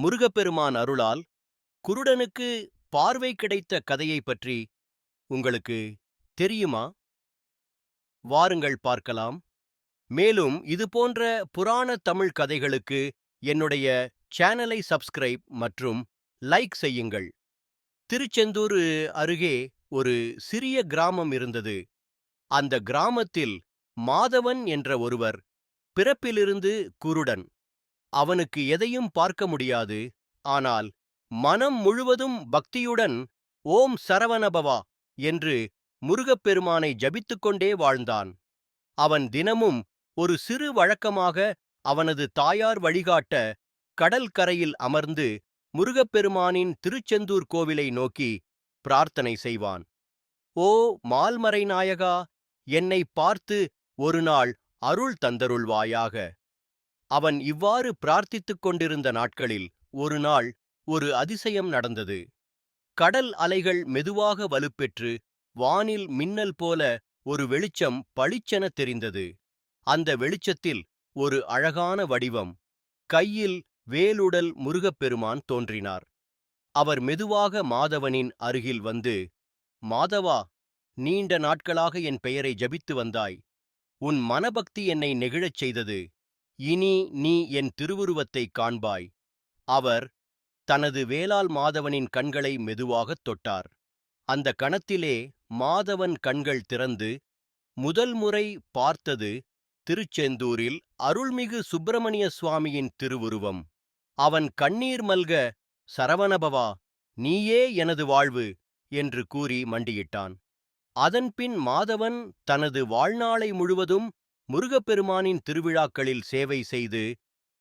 முருகப்பெருமான் அருளால் குருடனுக்கு பார்வை கிடைத்த கதையைப் பற்றி உங்களுக்கு தெரியுமா? வாருங்கள் பார்க்கலாம். மேலும் இதுபோன்ற புராண தமிழ் கதைகளுக்கு என்னுடைய சேனலை சப்ஸ்கிரைப் மற்றும் லைக் செய்யுங்கள். திருச்செந்தூர் அருகே ஒரு சிறிய கிராமம் இருந்தது. அந்த கிராமத்தில் மாதவன் என்ற ஒருவர் பிறப்பிலிருந்து குருடன். அவனுக்கு எதையும் பார்க்க முடியாது. ஆனால் மனம் முழுவதும் பக்தியுடன் ஓம் சரவணபவா என்று முருகப்பெருமானை ஜபித்துக் கொண்டே வாழ்ந்தான். அவன் தினமும் ஒரு சிறு வழக்கமாக அவனது தாயார் வழிகாட்ட கடல் கரையில் அமர்ந்து முருகப்பெருமானின் திருச்செந்தூர் கோவிலை நோக்கி பிரார்த்தனை செய்வான். ஓ மால்மறை நாயகா, என்னை பார்த்து ஒரு நாள் அருள் தந்தருள்வாயாக. அவன் இவ்வாறு பிரார்த்தித்துக் கொண்டிருந்த நாட்களில் ஒரு நாள் ஒரு அதிசயம் நடந்தது. கடல் அலைகள் மெதுவாக வலுப்பெற்று வானில் மின்னல் போல ஒரு வெளிச்சம் பளிச்சென தெரிந்தது. அந்த வெளிச்சத்தில் ஒரு அழகான வடிவம், கையில் வேலுடல் முருகப்பெருமான் தோன்றினார். அவர் மெதுவாக மாதவனின் அருகில் வந்து, மாதவா, நீண்ட நாட்களாக என் பெயரை ஜபித்து வந்தாய். உன் மனபக்தி என்னை நெகிழச் செய்தது. இனி நீ என் திருவுருவத்தை காண்பாய். அவர் தனது வேலால் மாதவனின் கண்களை மெதுவாகத் தொட்டார். அந்த கணத்திலே மாதவன் கண்கள் திறந்து முதல் முறை பார்த்தது திருச்செந்தூரில் அருள்மிகு சுப்பிரமணிய சுவாமியின் திருவுருவம். அவன் கண்ணீர் மல்க, சரவணபவா, நீயே எனது வாழ்வு என்று கூறி மண்டியிட்டான். அதன்பின் மாதவன் தனது வாழ்நாளை முழுவதும் முருகப்பெருமானின் திருவிழாக்களில் சேவை செய்து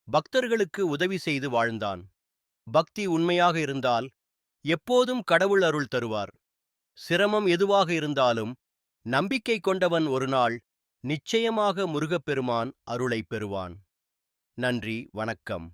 பக்தர்களுக்கு உதவி செய்து வாழ்ந்தான். பக்தி உண்மையாக இருந்தால் எப்போதும் கடவுள் அருள் தருவார். சிரமம் எதுவாக இருந்தாலும் நம்பிக்கை கொண்டவன் ஒரு நாள் நிச்சயமாக முருகப்பெருமான் அருளைப் பெறுவான். நன்றி, வணக்கம்.